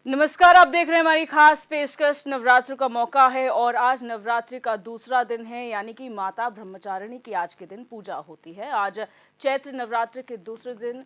नमस्कार, आप देख रहे हैं हमारी खास पेशकश। नवरात्र का मौका है और आज नवरात्रि का दूसरा दिन है, यानी कि माता ब्रह्मचारिणी की आज के दिन पूजा होती है। आज चैत्र नवरात्र के दूसरे दिन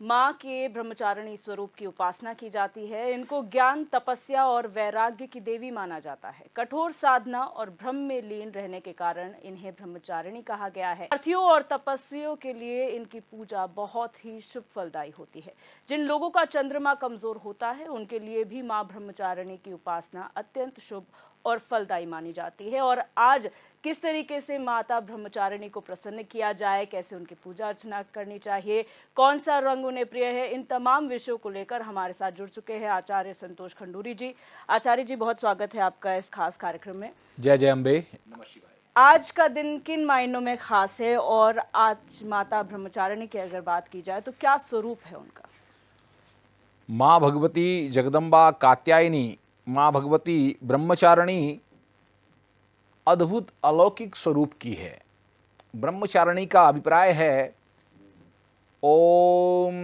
माँ के ब्रह्मचारिणी स्वरूप की उपासना की जाती है। इनको ज्ञान, तपस्या और वैराग्य की देवी माना जाता है। कठोर साधना और भ्रम में लीन रहने के कारण इन्हें ब्रह्मचारिणी कहा गया है। अर्थीयों और तपस्वियों के लिए इनकी पूजा बहुत ही शुभ फलदायी होती है। जिन लोगों का चंद्रमा कमजोर होता है उनके लिए भी माँ ब्रह्मचारिणी की उपासना अत्यंत शुभ और फलदायी मानी जाती है। और आज किस तरीके से माता ब्रह्मचारिणी को प्रसन्न किया जाए, कैसे उनकी पूजा अर्चना करनी चाहिए, कौन सा रंग उन्हें प्रिय है, इन तमाम विषयों को लेकर हमारे साथ जुड़ चुके हैं आचार्य संतोष खंडूरी जी। आचार्य जी, बहुत स्वागत है आपका इस खास कार्यक्रम में। जय जय अम्बे। नमस्कार। आज का दिन किन मायनों में खास है और आज माता ब्रह्मचारिणी की अगर बात की जाए तो क्या स्वरूप है उनका? माँ भगवती जगदम्बा कात्यायनी, माँ भगवती ब्रह्मचारिणी अद्भुत अलौकिक स्वरूप की है। ब्रह्मचारिणी का अभिप्राय है ओम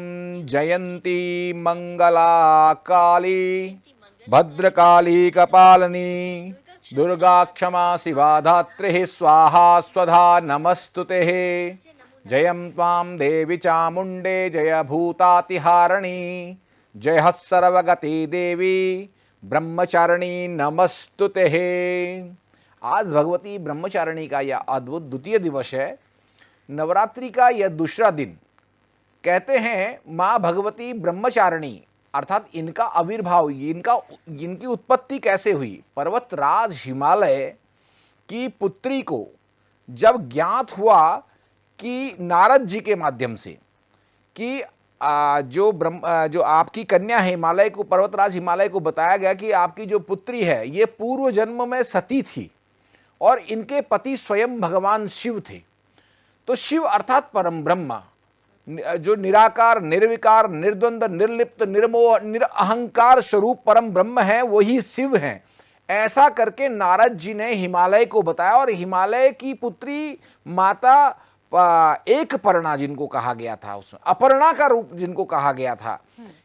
जयंती मंगला काली भद्रकाली कपालनी दुर्गा क्षमा शिवा धात्रे स्वाहा स्वधा नमस्तुते। जयं त्वां देवी चामुंडे जय भूतातिहारिणी जय सर्वगति देवी ब्रह्मचारिणी नमस्तुते। आज भगवती ब्रह्मचारिणी का यह अद्भुत द्वितीय दिवस है। नवरात्रि का यह दूसरा दिन। कहते हैं माँ भगवती ब्रह्मचारिणी अर्थात इनका आविर्भाव, इनकी उत्पत्ति कैसे हुई। पर्वतराज हिमालय की पुत्री को जब ज्ञात हुआ कि नारद जी के माध्यम से कि जो आपकी कन्या है हिमालय को, पर्वतराज हिमालय को बताया गया कि आपकी जो पुत्री है ये पूर्व जन्म में सती थी और इनके पति स्वयं भगवान शिव थे। तो शिव अर्थात परम ब्रह्म, जो निराकार, निर्विकार, निर्द्वंद, निर्लिप्त, निर्मोह, निरअहंकार स्वरूप परम ब्रह्म है, वही शिव हैं। ऐसा करके नारद जी ने हिमालय को बताया और हिमालय की पुत्री माता एक पर्णा जिनको कहा गया था, उसमें अपर्णा का रूप जिनको कहा गया था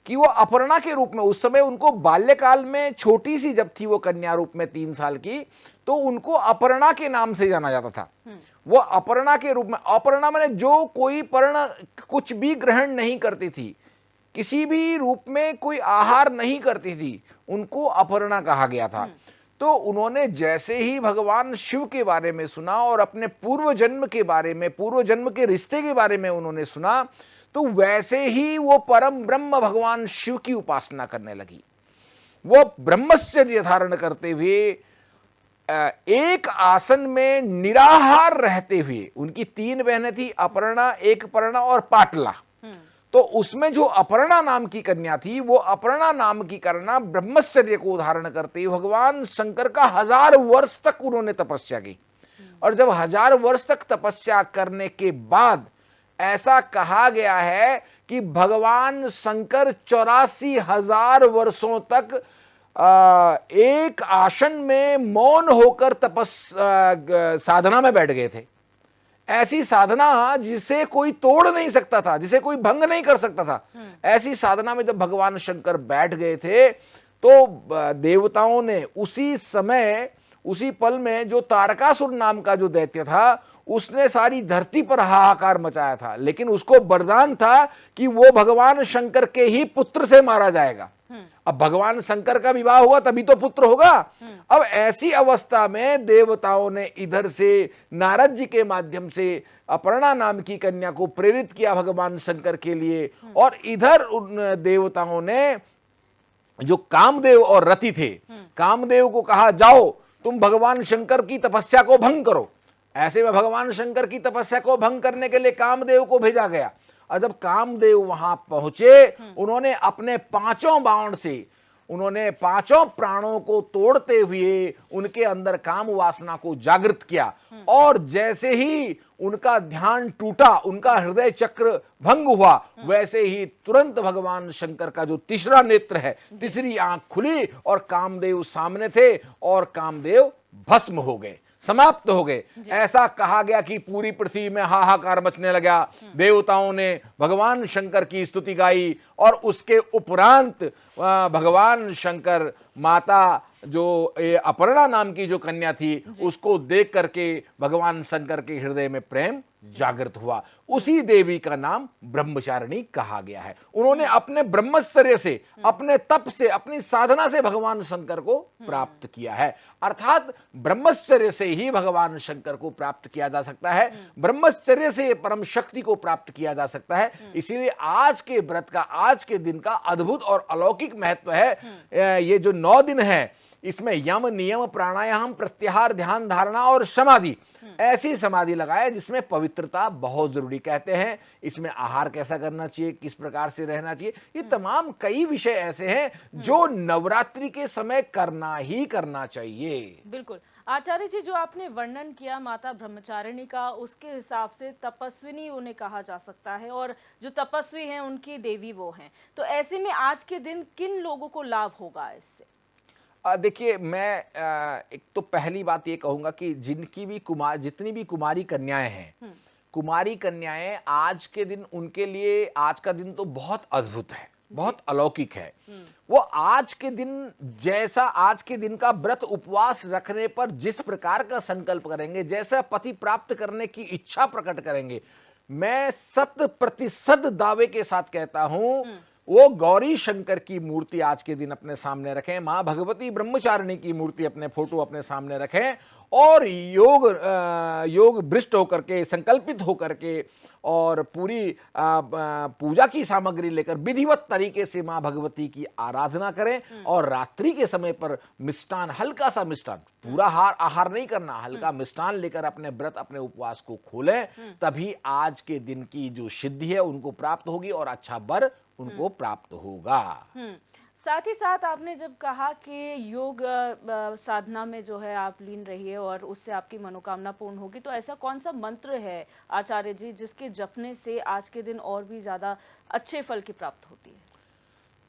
कि वो अपर्णा के रूप में, उस समय उनको बाल्यकाल में छोटी सी जब थी वो कन्या रूप में 3 साल की, तो उनको अपर्णा के नाम से जाना जाता था। वो अपर्णा के रूप में, अपर्णा माने जो कोई पर्ण कुछ भी ग्रहण नहीं करती थी, किसी भी रूप में कोई आहार नहीं करती थी, उनको अपर्णा कहा गया था। तो उन्होंने जैसे ही भगवान शिव के बारे में सुना और अपने पूर्व जन्म के बारे में, पूर्व जन्म के रिश्ते के बारे में उन्होंने सुना, तो वैसे ही वो परम ब्रह्म भगवान शिव की उपासना करने लगी। वो ब्रह्मचर्य धारण करते हुए एक आसन में निराहार रहते हुए, उनकी 3 बहनें थी, अपर्णा, एक पर्णा और पाटला। तो उसमें जो अपर्णा नाम की कन्या थी, वो अपर्णा नाम की कन्या ब्रह्मचर्य को धारण करते हुए भगवान शंकर का 1000 वर्ष तक उन्होंने तपस्या की। और जब 1000 वर्ष तक तपस्या करने के बाद ऐसा कहा गया है कि भगवान शंकर 84,000 वर्षों तक एक आसन में मौन होकर साधना में बैठ गए थे। ऐसी साधना जिसे कोई तोड़ नहीं सकता था, जिसे कोई भंग नहीं कर सकता था, ऐसी साधना में जब भगवान शंकर बैठ गए थे तो देवताओं ने उसी समय, उसी पल में जो तारकासुर नाम का जो दैत्य था, उसने सारी धरती पर हाहाकार मचाया था। लेकिन उसको वरदान था कि वो भगवान शंकर के ही पुत्र से मारा जाएगा। अब भगवान शंकर का विवाह हुआ तभी तो पुत्र होगा। अब ऐसी अवस्था में देवताओं ने इधर से नारद जी के माध्यम से अपर्णा नाम की कन्या को प्रेरित किया भगवान शंकर के लिए, और इधर उन देवताओं ने जो कामदेव और रति थे, कामदेव को कहा जाओ तुम भगवान शंकर की तपस्या को भंग करो। ऐसे में भगवान शंकर की तपस्या को भंग करने के लिए कामदेव को भेजा गया। और जब कामदेव वहां पहुंचे, उन्होंने अपने 5 बाण से उन्होंने 5 प्राणों को तोड़ते हुए उनके अंदर काम वासना को जागृत किया। और जैसे ही उनका ध्यान टूटा, उनका हृदय चक्र भंग हुआ, वैसे ही तुरंत भगवान शंकर का जो तीसरा नेत्र है, तीसरी आंख खुली और कामदेव सामने थे और कामदेव भस्म हो गए। समाप्त हो गए। ऐसा कहा गया कि पूरी पृथ्वी में हाहाकार मचने लगा। देवताओं ने भगवान शंकर की स्तुति गाई और उसके उपरांत भगवान शंकर माता जो अपर्णा नाम की जो कन्या थी उसको देख करके भगवान शंकर के हृदय में प्रेम जागृत हुआ। उसी देवी का नाम ब्रह्मचारिणी कहा गया है। उन्होंने अपने ब्रह्मचर्य से, अपने तप से, अपनी साधना से भगवान शंकर को प्राप्त किया है। अर्थात ब्रह्मचर्य से ही भगवान शंकर को प्राप्त किया जा सकता है, ब्रह्मचर्य से परम शक्ति को प्राप्त किया जा सकता है। इसीलिए आज के व्रत का, आज के दिन का अद्भुत और अलौकिक महत्व है। ये जो 9 दिन है इसमें यम, नियम, प्राणायाम, प्रत्याहार, ध्यान, धारणा और समाधि, ऐसी समाधि लगाए जिसमें पवित्रता बहुत जरूरी। कहते हैं इसमें आहार कैसा करना चाहिए, किस प्रकार से रहना चाहिए, ये तमाम कई विषय ऐसे हैं जो नवरात्रि के समय करना ही करना चाहिए। बिल्कुल आचार्य जी, जो आपने वर्णन किया माता ब्रह्मचारिणी का, उसके हिसाब से तपस्विनी उन्हें कहा जा सकता है और जो तपस्वी हैं उनकी देवी वो हैं। तो ऐसे में आज के दिन किन लोगों को लाभ होगा इससे? देखिए, मैं एक तो पहली बात ये कहूंगा कि जितनी भी कुमारी कन्याएं हैं, कुमारी कन्याएं आज के दिन, उनके लिए आज का दिन तो बहुत अद्भुत है, बहुत अलौकिक है। वो आज के दिन, जैसा आज के दिन का व्रत उपवास रखने पर जिस प्रकार का संकल्प करेंगे, जैसा पति प्राप्त करने की इच्छा प्रकट करेंगे, मैं 100% दावे के साथ कहता हूं वो गौरी शंकर की मूर्ति आज के दिन अपने सामने रखें, मां भगवती ब्रह्मचारिणी की मूर्ति अपने फोटो अपने सामने रखें और योग भ्रष्ट होकर के, संकल्पित होकर के और पूरी पूजा की सामग्री लेकर विधिवत तरीके से मां भगवती की आराधना करें और रात्रि के समय पर मिष्टान, हल्का सा मिष्टान, पूरा आहार नहीं करना, हल्का मिष्टान लेकर अपने व्रत, अपने उपवास को खोलें। तभी आज के दिन की जो सिद्धि है उनको प्राप्त होगी और अच्छा वर उनको प्राप्त होगा। साथ ही साथ आपने जब कहा कि योग साधना में जो है आप लीन रहिए और उससे आपकी मनोकामना पूर्ण होगी, तो ऐसा कौन सा मंत्र है आचार्य जी जिसके जपने से आज के दिन और भी ज्यादा अच्छे फल की प्राप्त होती है?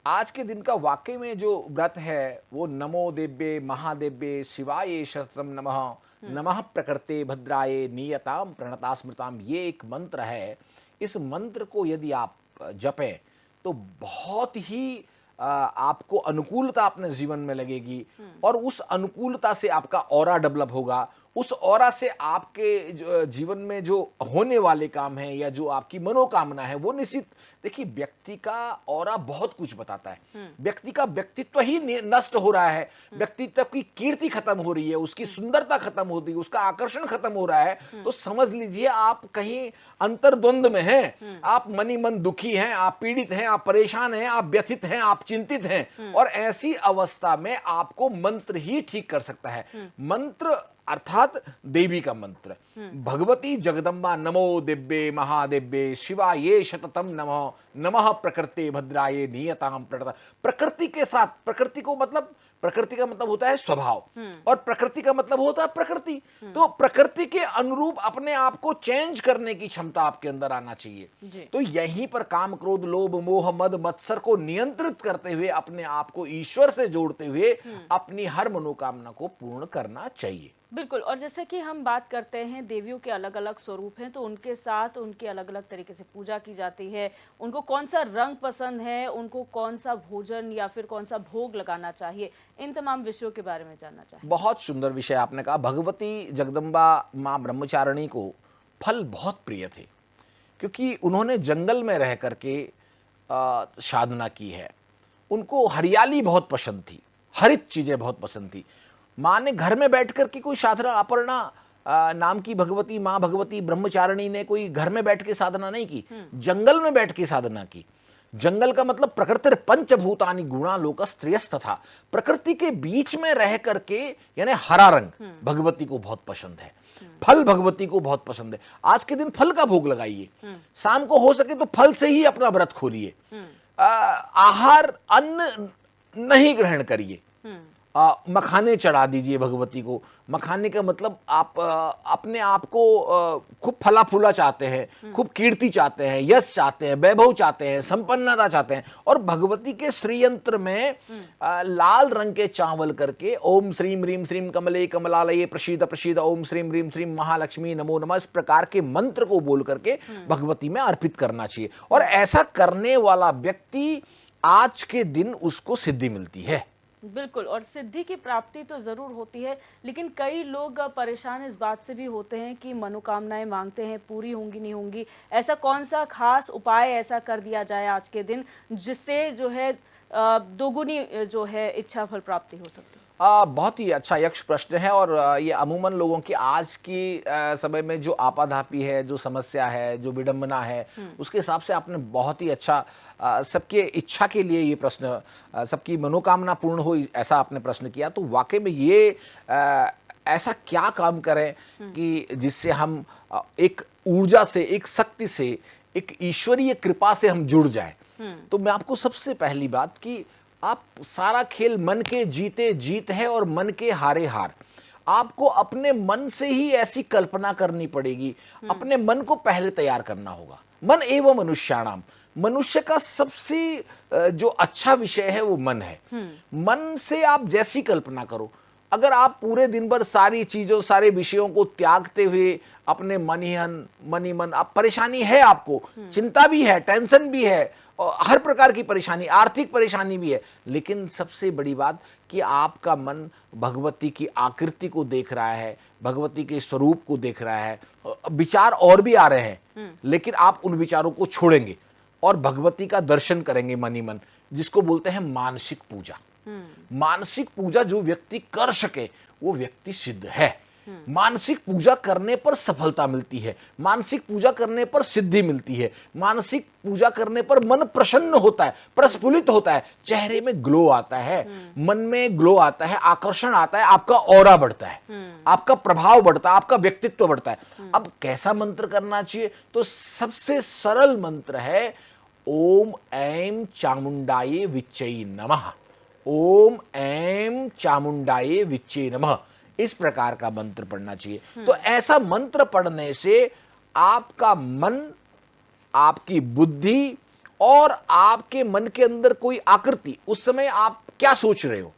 आज के दिन का वाकई में जो व्रत है वो नमो देव्ये महादेव्ये शिवाय शतम नमः, नमः प्रकृते भद्राये नियताम प्रणता स्मृताम, ये एक मंत्र है। इस मंत्र को यदि आप जपें तो बहुत ही आपको अनुकूलता अपने जीवन में लगेगी और उस अनुकूलता से आपका ऑरा डेवलप होगा। उस ऑरा से आपके जीवन में जो होने वाले काम हैं या जो आपकी मनोकामना है वो निश्चित, देखिए व्यक्ति का ऑरा बहुत कुछ बताता है। व्यक्ति का व्यक्तित्व ही नष्ट हो रहा है, व्यक्तित्व की कीर्ति खत्म हो रही है, उसकी सुंदरता खत्म हो रही है, उसका आकर्षण खत्म हो रहा है, तो समझ लीजिए आप कहीं अंतर्द्वंद में हैं, आप मनी मन दुखी हैं, आप पीड़ित हैं, आप परेशान हैं, आप व्यथित हैं, आप चिंतित हैं। और ऐसी अवस्था में आपको मंत्र ही ठीक कर सकता है। मंत्र अर्थात देवी का मंत्र, भगवती जगदम्बा नमो दिव्ये महादेव्ये शिवाये शततम नमः, नमः प्रकृते भद्राये नियताम प्रणता। प्रकृति के साथ, प्रकृति को मतलब, प्रकृति का मतलब होता है स्वभाव और प्रकृति का मतलब होता है प्रकृति। तो प्रकृति के अनुरूप अपने आप को चेंज करने की क्षमता आपके अंदर आना चाहिए। तो यहीं पर काम, क्रोध, लोभ, मोह, मद, मत्सर को नियंत्रित करते हुए अपने आप को ईश्वर से जोड़ते हुए अपनी हर मनोकामना को पूर्ण करना चाहिए। बिल्कुल। और जैसे कि हम बात करते हैं देवियों के अलग अलग स्वरूप हैं, तो उनके साथ उनकी अलग अलग तरीके से पूजा की जाती है। उनको कौन सा रंग पसंद है, उनको कौन सा भोजन या फिर कौन सा भोग लगाना चाहिए, इन तमाम विषयों के बारे में जानना चाहिए। बहुत सुंदर विषय आपने कहा। भगवती जगदम्बा माँ ब्रह्मचारिणी को फल बहुत प्रिय थे क्योंकि उन्होंने जंगल में रह करके साधना की है। उनको हरियाली बहुत पसंद थी, हरित चीजें बहुत पसंद थी। माँ ने घर में बैठ कर के कोई साधना, अपर्णा नाम की भगवती, माँ भगवती ब्रह्मचारिणी ने कोई घर में बैठ के साधना नहीं की, जंगल में बैठ के साधना की। जंगल का मतलब प्रकृति पंचभूतानि गुणा लोक स्त्रियस्त था। प्रकृति के बीच में रह करके, यानी हरा रंग भगवती को बहुत पसंद है, फल भगवती को बहुत पसंद है। आज के दिन फल का भोग लगाइए, शाम को हो सके तो फल से ही अपना व्रत खोलिए। आहार, अन्न नहीं ग्रहण करिए, मखाने चढ़ा दीजिए भगवती को। मखाने का मतलब आप अपने आप को खूब फला फूला चाहते हैं, खूब कीर्ति चाहते हैं, यश चाहते हैं, वैभव चाहते हैं, संपन्नता चाहते हैं, और भगवती के श्री यंत्र में लाल रंग के चावल करके ओम श्रीम ह्रीम श्रीम कमले कमलालये प्रसीद प्रसीद ओम श्रीम ह्रीम श्रीम महालक्ष्मी नमो नमः, इस प्रकार के मंत्र को बोल करके भगवती में अर्पित करना चाहिए। और ऐसा करने वाला व्यक्ति आज के दिन उसको सिद्धि मिलती है। बिल्कुल, और सिद्धि की प्राप्ति तो ज़रूर होती है, लेकिन कई लोग परेशान इस बात से भी होते हैं कि मनोकामनाएं मांगते हैं, पूरी होंगी नहीं होंगी। ऐसा कौन सा खास उपाय ऐसा कर दिया जाए आज के दिन जिससे जो है दोगुनी जो है इच्छा फल प्राप्ति हो सकती है? बहुत ही अच्छा यक्ष प्रश्न है, और ये अमूमन लोगों की आज की समय में जो आपाधापी है, जो समस्या है, जो विडंबना है, उसके हिसाब से आपने बहुत ही अच्छा सबके इच्छा के लिए ये प्रश्न, सबकी मनोकामना पूर्ण हो ऐसा आपने प्रश्न किया। तो वाकई में ये ऐसा क्या काम करें कि जिससे हम एक ऊर्जा से, एक शक्ति से, एक ईश्वरीय कृपा से हम जुड़ जाए। तो मैं आपको सबसे पहली बात कि आप सारा खेल मन के जीते जीत है और मन के हारे हार। आपको अपने मन से ही ऐसी कल्पना करनी पड़ेगी, अपने मन को पहले तैयार करना होगा। मन एवं मनुष्याणाम, मनुष्य का सबसे जो अच्छा विषय है वो मन है। मन से आप जैसी कल्पना करो, अगर आप पूरे दिन भर सारी चीजों, सारे विषयों को त्यागते हुए अपने मन ही मन, आप परेशानी है, आपको चिंता भी है, टेंशन भी है, और हर प्रकार की परेशानी, आर्थिक परेशानी भी है, लेकिन सबसे बड़ी बात कि आपका मन भगवती की आकृति को देख रहा है, भगवती के स्वरूप को देख रहा है। विचार और भी आ रहे हैं, लेकिन आप उन विचारों को छोड़ेंगे और भगवती का दर्शन करेंगे मन ही मन, जिसको बोलते हैं मानसिक पूजा। मानसिक पूजा जो व्यक्ति कर सके वो व्यक्ति सिद्ध है। मानसिक पूजा करने पर सफलता मिलती है, मानसिक पूजा करने पर सिद्धि मिलती है, मानसिक पूजा करने पर मन प्रसन्न होता है, प्रस्फुल्लित होता है, चेहरे में ग्लो आता है, मन में ग्लो आता है, आकर्षण आता है, आपका ऑरा बढ़ता है, आपका प्रभाव बढ़ता है, आपका व्यक्तित्व बढ़ता है। अब कैसा मंत्र करना चाहिए? तो सबसे सरल मंत्र है ओम ऐं चामुंडाये विच्चै नमः। ओम ऐं चामुंडाये विच्चे नमः, इस प्रकार का मंत्र पढ़ना चाहिए। तो ऐसा मंत्र पढ़ने से आपका मन, आपकी बुद्धि और आपके मन के अंदर कोई आकृति, उस समय आप क्या सोच रहे हो,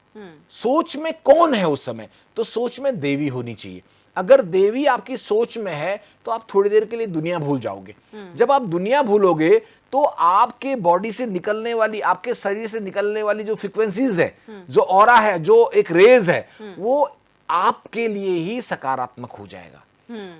सोच में कौन है उस समय, तो सोच में देवी होनी चाहिए। अगर देवी आपकी सोच में है तो आप थोड़ी देर के लिए दुनिया भूल जाओगे। जब आप दुनिया भूलोगे तो आपके बॉडी से निकलने वाली, आपके शरीर से निकलने वाली जो फ्रीक्वेंसीज है, जो ऑरा है, जो एक रेज है, वो आपके लिए ही सकारात्मक हो जाएगा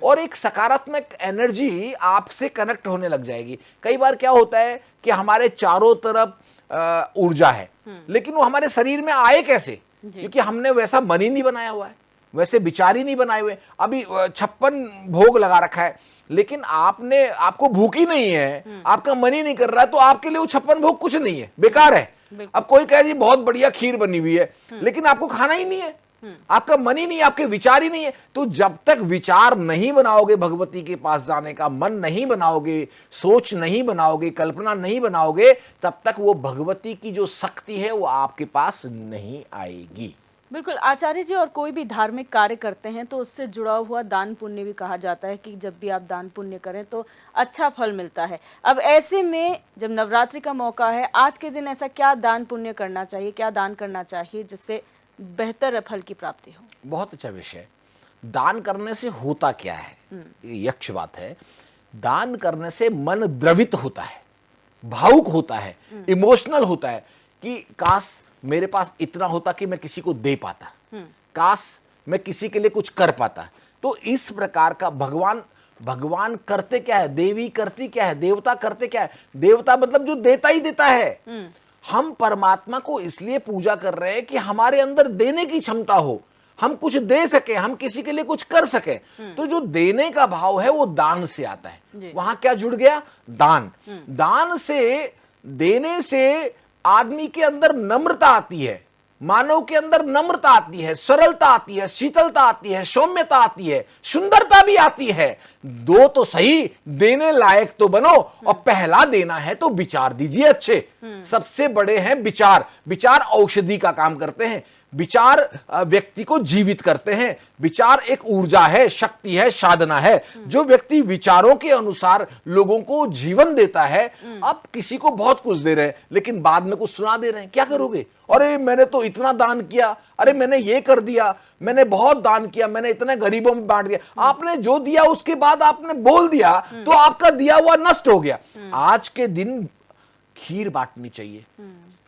और एक सकारात्मक एनर्जी आपसे कनेक्ट होने लग जाएगी। कई बार क्या होता है कि हमारे चारों तरफ ऊर्जा है, लेकिन वो हमारे शरीर में आए कैसे? क्योंकि हमने वैसा मन ही नहीं बनाया हुआ है, वैसे विचार ही नहीं बनाए हुए। अभी 56 भोग लगा रखा है, लेकिन आपको भूख ही नहीं है, आपका मन ही नहीं कर रहा है, तो आपके लिए वो 56 भोग कुछ नहीं है, बेकार है। अब कोई कहे जी बहुत बढ़िया खीर बनी हुई है, लेकिन आपको खाना ही नहीं है, आपका मन ही नहीं, आपके विचार ही नहीं है। तो जब तक विचार नहीं बनाओगे भगवती के पास जाने का, मन नहीं बनाओगे, सोच नहीं बनाओगे, कल्पना नहीं बनाओगे, तब तक वो भगवती की जो शक्ति है वो आपके पास नहीं आएगी। बिल्कुल आचार्य जी, और कोई भी धार्मिक कार्य करते हैं तो उससे जुड़ा हुआ दान पुण्य भी कहा जाता है कि जब भी आप दान पुण्य करें तो अच्छा फल मिलता है। अब ऐसे में जब नवरात्रि का मौका है, आज के दिन ऐसा क्या दान पुण्य करना चाहिए, क्या दान करना चाहिए जिससे बेहतर फल की प्राप्ति हो? बहुत अच्छा विषय। दान करने से होता क्या है, ये यक्ष बात है। दान करने से मन द्रवित होता है, भावुक होता है, इमोशनल होता है कि काश मेरे पास इतना होता कि मैं किसी को दे पाता, काश मैं किसी के लिए कुछ कर पाता। तो इस प्रकार का भगवान करते क्या है, देवी करती क्या है, देवता करते क्या है? देवता मतलब जो देता ही देता है। हम परमात्मा को इसलिए पूजा कर रहे हैं कि हमारे अंदर देने की क्षमता हो, हम कुछ दे सके, हम किसी के लिए कुछ कर सके। तो जो देने का भाव है वो दान से आता है। वहां क्या जुड़ गया? दान। दान से, देने से आदमी के अंदर नम्रता आती है, मानव के अंदर नम्रता आती है, सरलता आती है, शीतलता आती है, सौम्यता आती है, सुंदरता भी आती है। दो तो सही, देने लायक तो बनो, और पहला देना है तो विचार दीजिए अच्छे। सबसे बड़े हैं विचार। विचार औषधि का काम करते हैं। विचार व्यक्ति को जीवित करते हैं। विचार एक ऊर्जा है, शक्ति है, साधना है। जो व्यक्ति विचारों के अनुसार लोगों को जीवन देता है, आप किसी को बहुत कुछ दे रहे हैं लेकिन बाद में कुछ सुना दे रहे हैं, क्या करोगे? अरे मैंने तो इतना दान किया, अरे मैंने ये कर दिया, मैंने बहुत दान किया, मैंने इतने गरीबों में बांट दिया। आपने जो दिया उसके बाद आपने बोल दिया तो आपका दिया हुआ नष्ट हो गया। आज के दिन खीर बांटनी चाहिए,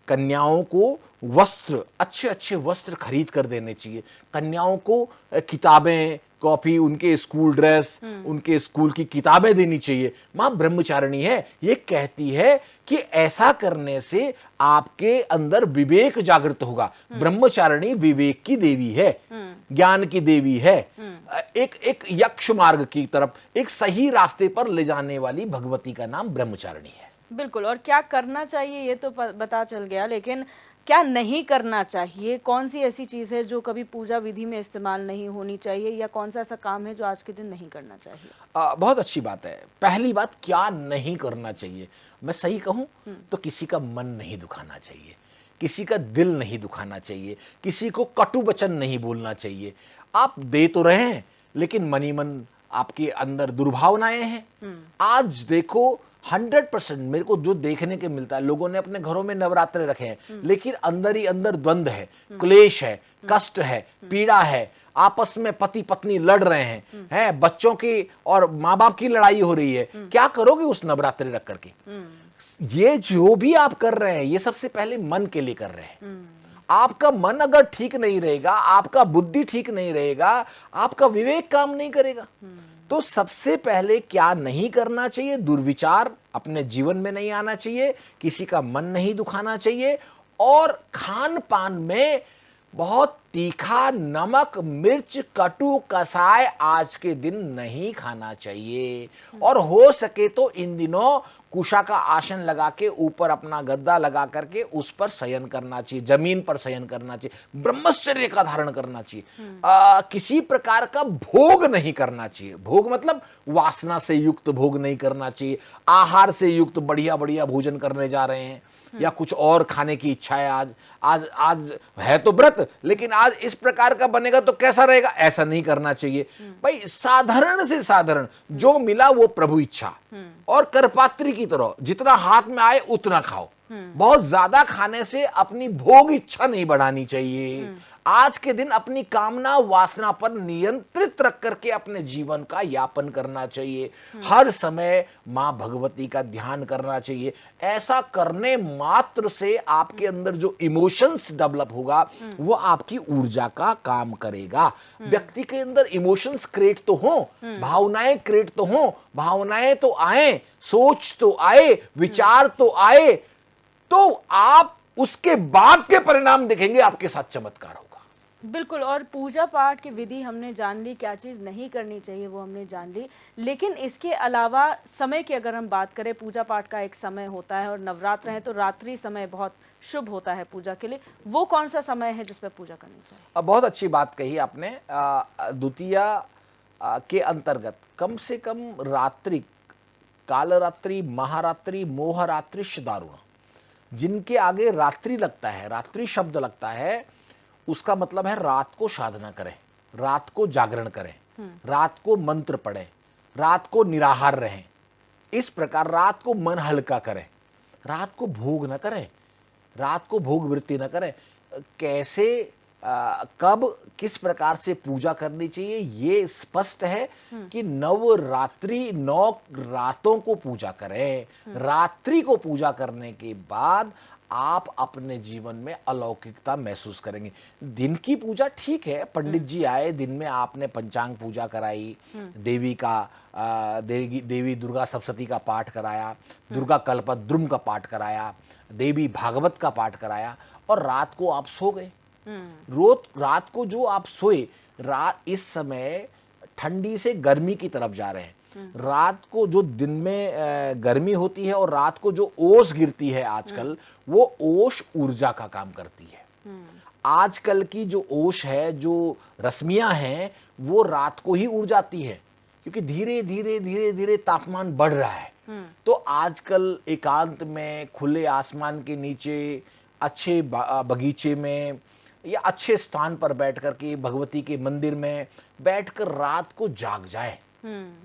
कन्याओं को वस्त्र, अच्छे अच्छे वस्त्र खरीद कर देने चाहिए, कन्याओं को किताबें, कॉपी, उनके स्कूल ड्रेस, उनके स्कूल की किताबें देनी चाहिए। मां ब्रह्मचारिणी है, ये कहती है कि ऐसा करने से आपके अंदर विवेक जागृत होगा। ब्रह्मचारिणी विवेक की देवी है, ज्ञान की देवी है, एक यक्ष मार्ग की तरफ, एक सही रास्ते पर ले जाने वाली भगवती का नाम ब्रह्मचारिणी है। बिल्कुल। और क्या करना चाहिए ये तो पता चल गया, लेकिन क्या नहीं करना चाहिए? कौन सी ऐसी चीज है जो कभी पूजा विधि में इस्तेमाल नहीं होनी चाहिए, या कौन सा ऐसा काम है जो आज के दिन नहीं करना चाहिए? बहुत अच्छी बात है। पहली बात, क्या नहीं करना चाहिए? मैं सही कहूं तो किसी का मन नहीं दुखाना चाहिए, किसी का दिल नहीं दुखाना चाहिए, किसी को कटु वचन नहीं बोलना चाहिए। आप दे तो रहे हैं लेकिन मनी मन आपके अंदर दुर्भावनाएं हैं। आज देखो 100% मेरे को जो देखने के मिलता है, लोगों ने अपने घरों में नवरात्रे रखे हैं लेकिन अंदर ही अंदर द्वंद्व है, क्लेश है, कष्ट है, पीड़ा है, आपस में पति पत्नी लड़ रहे हैं, बच्चों की और माँ बाप की लड़ाई हो रही है। क्या करोगे उस नवरात्रि रख करके? ये जो भी आप कर रहे हैं ये सबसे पहले मन के लिए कर रहे हैं। आपका मन अगर ठीक नहीं रहेगा, आपका बुद्धि ठीक नहीं रहेगा, आपका विवेक काम नहीं करेगा। तो सबसे पहले क्या नहीं करना चाहिए? दुर्विचार अपने जीवन में नहीं आना चाहिए, किसी का मन नहीं दुखाना चाहिए, और खान पान में बहुत तीखा, नमक, मिर्च, कटु, कसाय आज के दिन नहीं खाना चाहिए। और हो सके तो इन दिनों कुशा का आसन लगा के ऊपर अपना गद्दा लगा करके उस पर शयन करना चाहिए, जमीन पर शयन करना चाहिए, ब्रह्मचर्य का धारण करना चाहिए। किसी प्रकार का भोग नहीं करना चाहिए। भोग मतलब वासना से युक्त भोग नहीं करना चाहिए। आहार से युक्त बढ़िया बढ़िया भोजन करने जा रहे हैं या कुछ और खाने की इच्छा है, आज है तो व्रत लेकिन आज इस प्रकार का बनेगा तो कैसा रहेगा, ऐसा नहीं करना चाहिए। भाई साधारण से साधारण जो मिला वो प्रभु इच्छा, और करपात्री की तरह जितना हाथ में आए उतना खाओ। बहुत ज्यादा खाने से अपनी भोग इच्छा नहीं बढ़ानी चाहिए। आज के दिन अपनी कामना वासना पर नियंत्रित रख करके अपने जीवन का यापन करना चाहिए। हर समय मां भगवती का ध्यान करना चाहिए। ऐसा करने मात्र से आपके अंदर जो इमोशंस डेवलप होगा वो आपकी ऊर्जा का काम करेगा। व्यक्ति के अंदर इमोशंस क्रिएट तो हो, भावनाएं क्रिएट तो हो, भावनाएं तो आए, सोच तो आए, विचार तो आए, तो आप उसके बाद के परिणाम देखेंगे, आपके साथ चमत्कार होगा। बिल्कुल। और पूजा पाठ की विधि हमने जान ली, क्या चीज़ नहीं करनी चाहिए वो हमने जान ली, लेकिन इसके अलावा समय की अगर हम बात करें, पूजा पाठ का एक समय होता है और नवरात्र है तो रात्रि समय बहुत शुभ होता है पूजा के लिए। वो कौन सा समय है जिस पर पूजा करनी चाहिए? बहुत अच्छी बात कही आपने। द्वितीया के अंतर्गत कम से कम रात्रि, कालरात्रि, महारात्रि, मोहरात्रि, दारुण, जिनके आगे रात्रि लगता है, रात्रि शब्द लगता है, उसका मतलब है रात को साधना करें, रात को जागरण करें, रात को मंत्र पढ़ें, रात को निराहार रहें। इस प्रकार रात को मन हल्का करें, रात को भोग न करें, रात को भोग वृत्ति न करें। कैसे, कब, किस प्रकार से पूजा करनी चाहिए ये स्पष्ट है कि नवरात्रि 9 रातों को पूजा करें। रात्रि को पूजा करने के बाद आप अपने जीवन में अलौकिकता महसूस करेंगे। दिन की पूजा ठीक है, पंडित जी आए, दिन में आपने पंचांग पूजा कराई, देवी दुर्गा सप्तशती का पाठ कराया, दुर्गा कल्पद्रुम का पाठ कराया, देवी भागवत का पाठ कराया, और रात को आप सो गए। रात को जो आप सोए, इस समय ठंडी से गर्मी की तरफ जा रहे हैं। रात को जो दिन में गर्मी होती है और रात को जो ओस गिरती है आजकल, वो ओस ऊर्जा का काम करती है। आजकल की जो ओस है, जो रश्मियां हैं, वो रात को ही उड़ जाती है क्योंकि धीरे धीरे धीरे धीरे तापमान बढ़ रहा है। तो आजकल एकांत में, खुले आसमान के नीचे, अच्छे बगीचे में या अच्छे स्थान पर बैठ कर के भगवती के मंदिर में बैठकर रात को जाग जाए,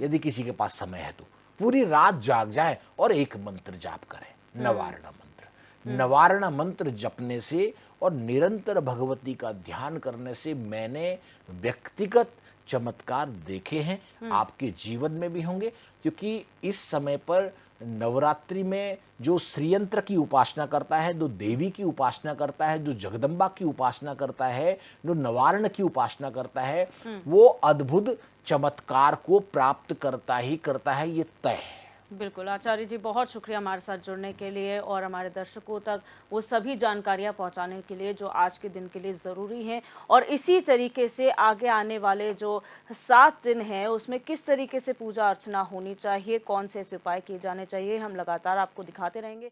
यदि किसी के पास समय है तो पूरी रात जाग जाए और एक मंत्र जाप करें, नवारण मंत्र। नवारण मंत्र जपने से और निरंतर भगवती का ध्यान करने से मैंने व्यक्तिगत चमत्कार देखे हैं, आपके जीवन में भी होंगे। क्योंकि इस समय पर नवरात्रि में जो श्रीयंत्र की उपासना करता है, जो देवी की उपासना करता है, जो जगदम्बा की उपासना करता है, जो नवारण की उपासना करता है, वो अद्भुत चमत्कार को प्राप्त करता ही करता है, ये तय है। बिल्कुल आचार्य जी, बहुत शुक्रिया हमारे साथ जुड़ने के लिए और हमारे दर्शकों तक वो सभी जानकारियां पहुंचाने के लिए जो आज के दिन के लिए ज़रूरी हैं, और इसी तरीके से आगे आने वाले जो 7 दिन हैं उसमें किस तरीके से पूजा अर्चना होनी चाहिए, कौन से ऐसे उपाय किए जाने चाहिए, हम लगातार आपको दिखाते रहेंगे।